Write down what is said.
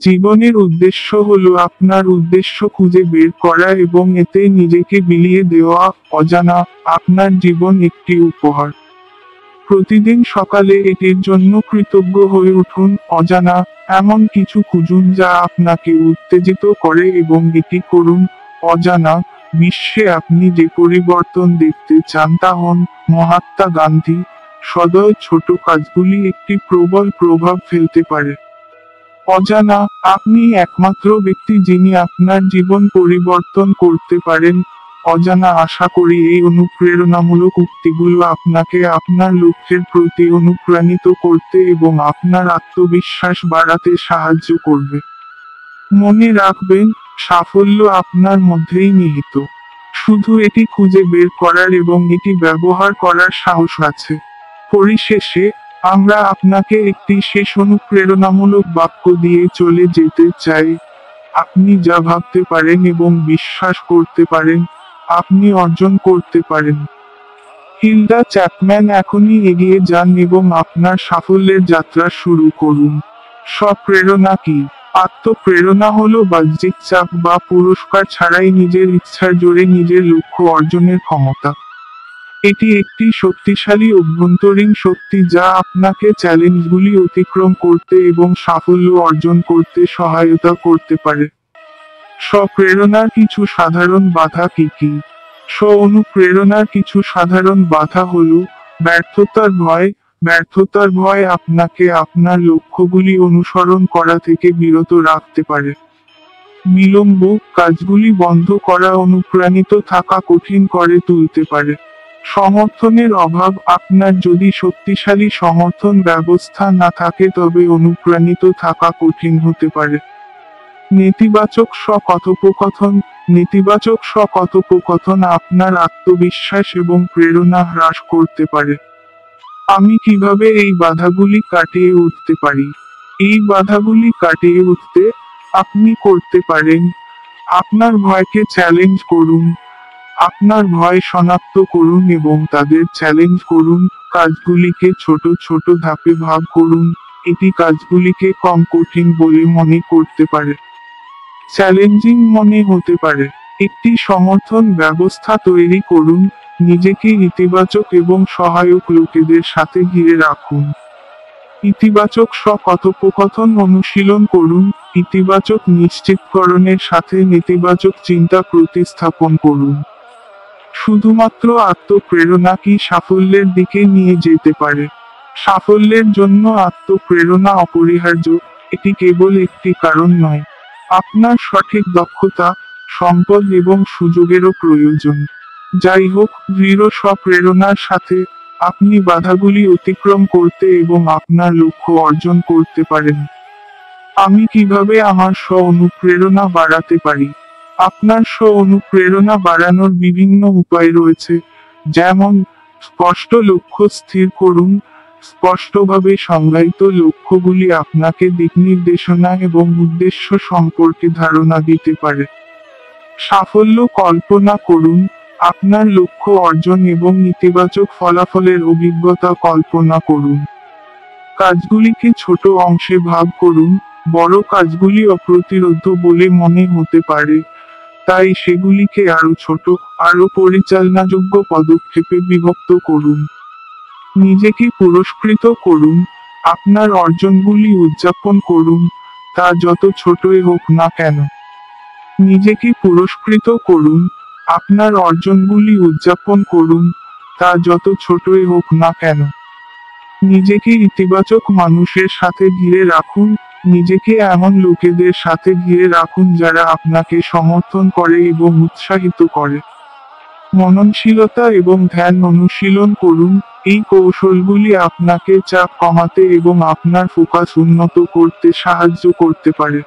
জীবনের উদ্দেশ্য হলো আপনার উদ্দেশ্য খুঁজে বের করা এবং এতে নিজেকে বিলিয়ে দেওয়া। অজানা, আপনার জীবন একটি উপহার। প্রতিদিন সকালে এটির জন্য কৃতজ্ঞ হয়ে উঠুন। অজানা, এমন কিছু খুঁজুন যা আপনাকে উত্তেজিত করে এবং এটি করুন। অজানা, বিশ্বে আপনি যে পরিবর্তন দেখতে চান তা হন। মহাত্মা গান্ধী। সদয় ছোট কাজগুলি একটি প্রবল প্রভাব ফেলতে পারে। অজানা, আপনি একমাত্র ব্যক্তি যিনি আপনার জীবন পরিবর্তন করতে পারেন। অজানা, আশা করি এই অনুপ্রেরণামূলক উক্তিগুলো আপনাকে আপনার লক্ষ্যের প্রতি অনুপ্রাণিত করতে এবং আপনার আত্মবিশ্বাস বাড়াতে সাহায্য করবে। মনে রাখবেন, সাফল্য আপনার মধ্যেই নিহিত। শুধু এটি খুঁজে বের করার এবং এটি ব্যবহার করার সাহস আছে। পরিশেষে, আমরা আপনাকে একটি শেষ অনুপ্রেরণামূলক বাক্য দিয়ে চলে যেতে চাই। আপনি যা ভাবতে পারেন এবং বিশ্বাস করতে পারেন, আপনি অর্জন করতে পারেন। Hilda Chapman. এখনই এগিয়ে যান এবং আপনার সাফল্যের যাত্রা শুরু করুন। স্বপ্রেরণা কি? আত্মপ্রেরণা হলো বাহ্যিক চাপ বা পুরস্কার ছাড়াই নিজের ইচ্ছার জোরে নিজের লক্ষ্য অর্জনের ক্ষমতা। এটি একটি শক্তিশালী অভ্যন্তরীণ শক্তি যা আপনাকে চ্যালেঞ্জগুলি অতিক্রম করতে এবং সাফল্য অর্জন করতে সহায়তা করতে পারে। স্বপ্রেরণার কিছু সাধারণ বাধা কি কি? স্ব-অনুপ্রেরণার কিছু সাধারণ বাধা হল ব্যর্থতার ভয়। ব্যর্থতার ভয় আপনাকে আপনার লক্ষ্যগুলি অনুসরণ করা থেকে বিরত রাখতে পারে। বিলম্ব, কাজগুলি বন্ধ করা অনুপ্রাণিত থাকা কঠিন করে তুলতে পারে। সমর্থনের অভাব, আপনার যদি শক্তিশালী সমর্থন ব্যবস্থা না থাকে তবে অনুপ্রাণিত থাকা কঠিন হতে পারে। নেতিবাচক স্ব-কথোপকথন। নেতিবাচক স্ব-কথোপকথন আপনার আত্মবিশ্বাস এবং প্রেরণা হ্রাস করতে পারে। আমি কিভাবে এই বাধাগুলি কাটিয়ে উঠতে পারি? এই বাধাগুলি কাটিয়ে উঠতে আপনি করতে পারেন। আপনার ভয়কে চ্যালেঞ্জ করুন। আপনার ভয় শনাক্ত করুন এবং তাদের চ্যালেঞ্জ করুন। কাজগুলিকে ছোট ছোট ধাপে ভাগ করুন। এটি কাজগুলিকে কম কঠিন বলে মনে করতে পারে। চ্যালেঞ্জিং মনে হতে পারে। একটি সমর্থন ব্যবস্থা তৈরি করুন। নিজেকে ইতিবাচক এবং সহায়ক লোকেদের সাথে ঘিরে রাখুন। ইতিবাচক স্ব-কথোপকথন অনুশীলন করুন। ইতিবাচক নিশ্চিতকরণের সাথে নেতিবাচক চিন্তা প্রতিস্থাপন করুন। শুধুমাত্র আত্মপ্রেরণা কি সাফল্যের দিকে নিয়ে যেতে পারে? সাফল্যের জন্য আত্মপ্রেরণা অপরিহার্য। এটি কেবল একটি কারণ নয়। আপনার সঠিক দক্ষতা, সম্পদ এবং সুযোগেরও প্রয়োজন। যাই হোক, দৃঢ় স্বপ্রেরণার সাথে, আপনি বাধাগুলি অতিক্রম করতে এবং আপনার লক্ষ্য অর্জন করতে পারেন। আমি কিভাবে আমার স্ব-অনুপ্রেরণা বাড়াতে পারি? আপনার স্ব-অনুপ্রেরণা বাড়ানোর বিভিন্ন উপায় রয়েছে, যেমন স্পষ্ট লক্ষ্য স্থির করুন। স্পষ্টভাবে সংজ্ঞায়িত লক্ষ্যগুলি আপনাকে দিকনির্দেশনা এবং উদ্দেশ্য সম্পর্কে ধারণা দিতে পারে। সাফল্য কল্পনা করুন। আপনার লক্ষ্য অর্জন এবং ইতিবাচক ফলাফলের অভিজ্ঞতা কল্পনা করুন। কাজগুলিকে ছোট অংশে ভাগ করুন। বড় কাজগুলি অপ্রতিরোধ্য বলে মনে হতে পারে, তাই সেগুলিকে আরো ছোট, আরো পরিচালনাযোগ্য পদক্ষেপে বিভক্ত করুন। নিজেকে পুরস্কৃত করুন। আপনার অর্জনগুলি উদযাপন করুন, তা যত ছোটই হোক না কেন। নিজেকে পুরস্কৃত করুন। আপনার অর্জনগুলি উদযাপন করুন, তা যত ছোটই হোক না কেন। নিজেকে ইতিবাচক মানুষের সাথে ঘিরে রাখুন। নিজেকে এমন লোকেদের সাথে ঘিরে রাখুন যারা আপনাকে সমর্থন করে এবং উৎসাহিত করে। মননশীলতা এবং ধ্যান অনুশীলন করুন। এই কৌশলগুলি আপনাকে চাপ কমাতে এবং আপনার ফোকাস উন্নত করতে সাহায্য করতে পারে।